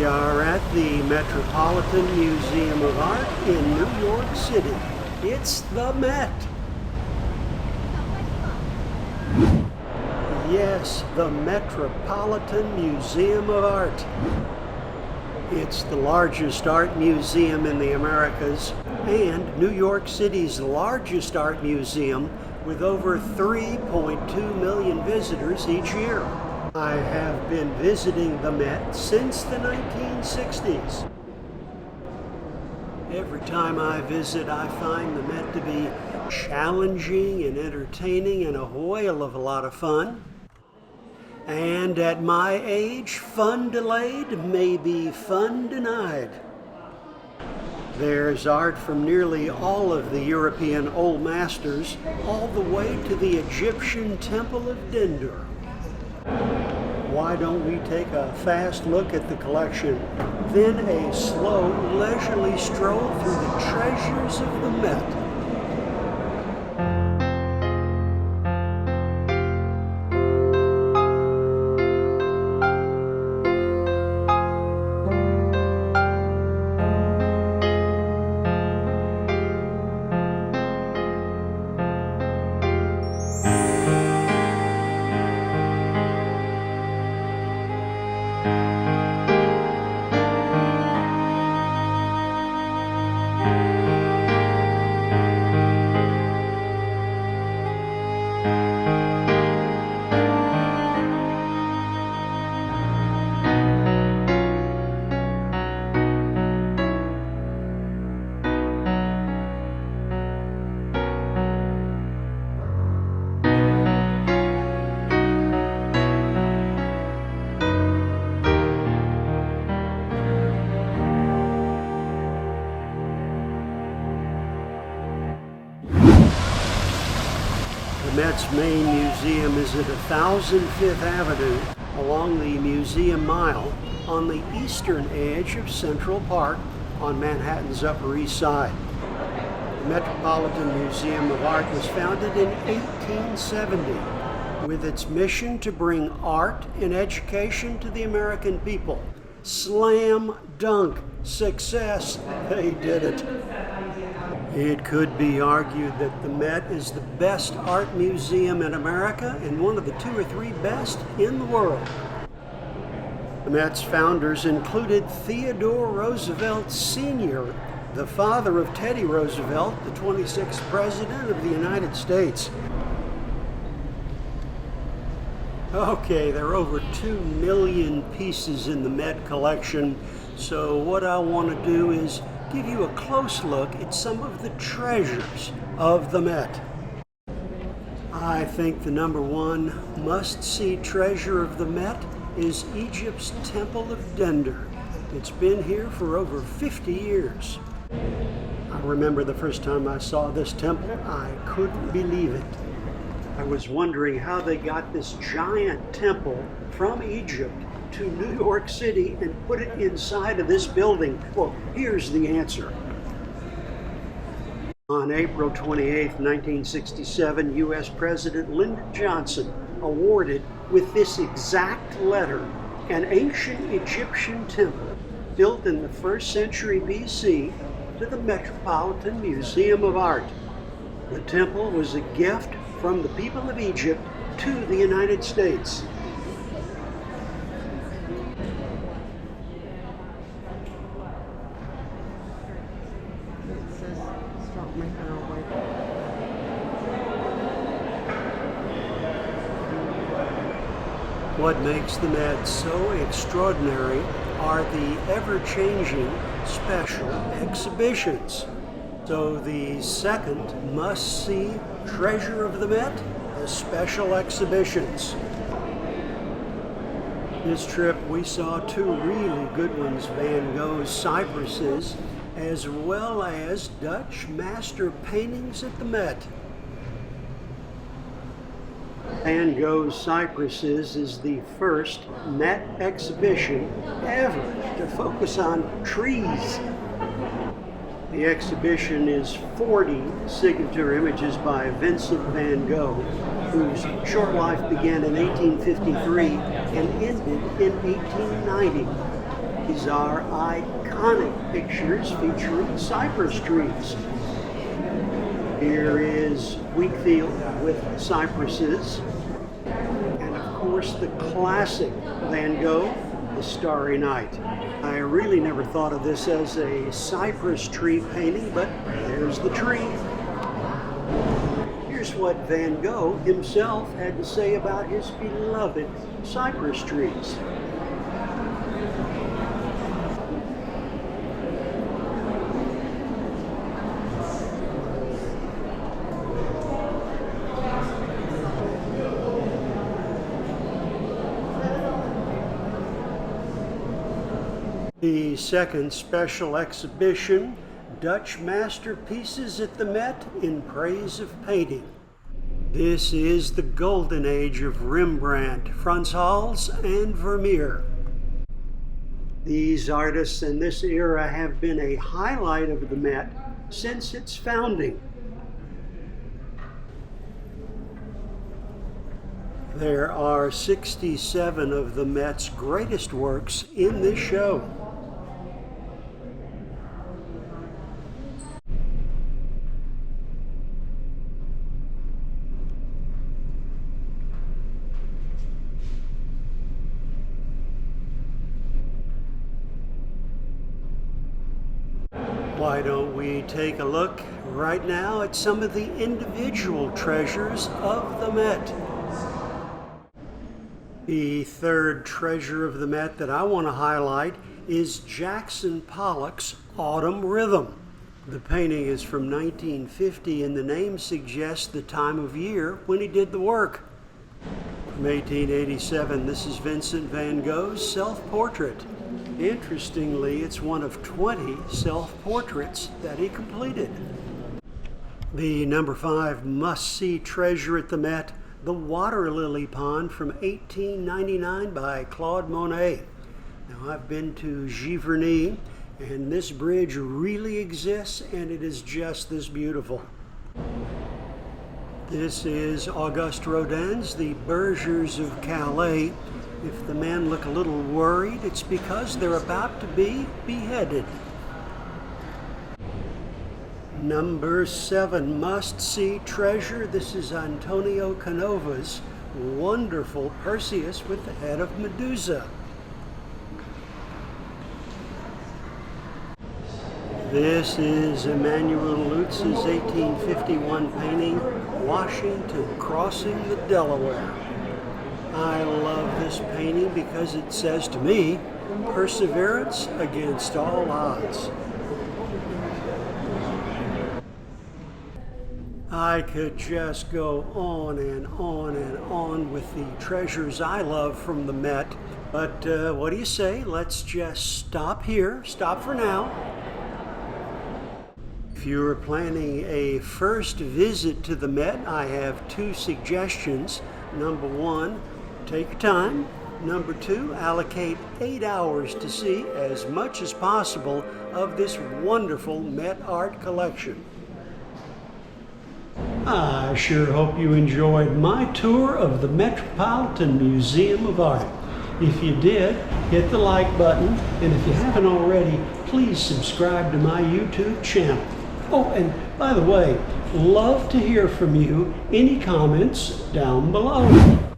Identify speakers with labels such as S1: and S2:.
S1: We are at the Metropolitan Museum of Art in New York City. It's the Met. Yes, the Metropolitan Museum of Art. It's the largest art museum in the Americas and New York City's largest art museum with over 3.2 million visitors each year. I have been visiting the Met since the 1960s. Every time I visit, I find the Met to be challenging and entertaining and a whale of a lot of fun. And at my age, fun delayed may be fun denied. There's art from nearly all of the European old masters, all the way to the Egyptian Temple of Dendur. Why don't we take a fast look at the collection, then a slow, leisurely stroll through the treasures of the Met. The Met's main museum is at 1005th Avenue along the Museum Mile on the eastern edge of Central Park on Manhattan's Upper East Side. The Metropolitan Museum of Art was founded in 1870 with its mission to bring art and education to the American people. Slam dunk success, they did it. It could be argued that the Met is the best art museum in America and one of the 2 or 3 best in the world. The Met's founders included Theodore Roosevelt Sr., the father of Teddy Roosevelt, the 26th President of the United States. Okay, there are over 2 million pieces in the Met collection, so what I want to do is give you a close look at some of the treasures of the Met. I think the number one must-see treasure of the Met is Egypt's Temple of Dendur. It's been here for over 50 years. I remember the first time I saw this temple, I couldn't believe it. I was wondering how they got this giant temple from Egypt to New York City and put it inside of this building. Well, here's the answer. On April 28, 1967, U.S. President Lyndon Johnson awarded with this exact letter an ancient Egyptian temple built in the 1st century BC to the Metropolitan Museum of Art. The temple was a gift from the people of Egypt to the United States. What makes the Met so extraordinary are the ever-changing special exhibitions. So the second must-see treasure of the Met, the special exhibitions. This trip we saw 2 really good ones, Van Gogh's Cypresses, as well as Dutch master paintings at the Met. Van Gogh's Cypresses is the first Met exhibition ever to focus on trees. The exhibition is 40 signature images by Vincent van Gogh, whose short life began in 1853 and ended in 1890. These are iconic pictures featuring cypress trees. Here is wheat field with cypresses. And of course the classic Van Gogh, The Starry Night. I really never thought of this as a cypress tree painting, but there's the tree. Here's what Van Gogh himself had to say about his beloved cypress trees. The second special exhibition, Dutch Masterpieces at the Met in Praise of Painting. This is the golden age of Rembrandt, Frans Hals, and Vermeer. These artists in this era have been a highlight of the Met since its founding. There are 67 of the Met's greatest works in this show. Why don't we take a look right now at some of the individual treasures of the Met? The third treasure of the Met that I want to highlight is Jackson Pollock's Autumn Rhythm. The painting is from 1950 and the name suggests the time of year when he did the work. From 1887, this is Vincent van Gogh's self-portrait. Interestingly, it's one of 20 self-portraits that he completed. The number 5 must-see treasure at the Met, the Water Lily Pond from 1899 by Claude Monet. Now, I've been to Giverny, and this bridge really exists, and it is just this beautiful. This is Auguste Rodin's The Bergers of Calais. If the men look a little worried, it's because they're about to be beheaded. Number 7 must-see treasure. This is Antonio Canova's wonderful Perseus with the head of Medusa. This is Emmanuel Lutz's 1851 painting, Washington Crossing the Delaware. I love this painting because it says to me, perseverance against all odds. I could just go on and on and on with the treasures I love from the Met, but what do you say? Let's just stop here, stop for now. If you're planning a first visit to the Met, I have 2 suggestions. Number 1, take your time. Number 2, allocate 8 hours to see as much as possible of this wonderful Met art collection. I sure hope you enjoyed my tour of the Metropolitan Museum of Art. If you did, hit the like button, and if you haven't already, please subscribe to my YouTube channel. Oh, and by the way, love to hear from you. Any comments down below.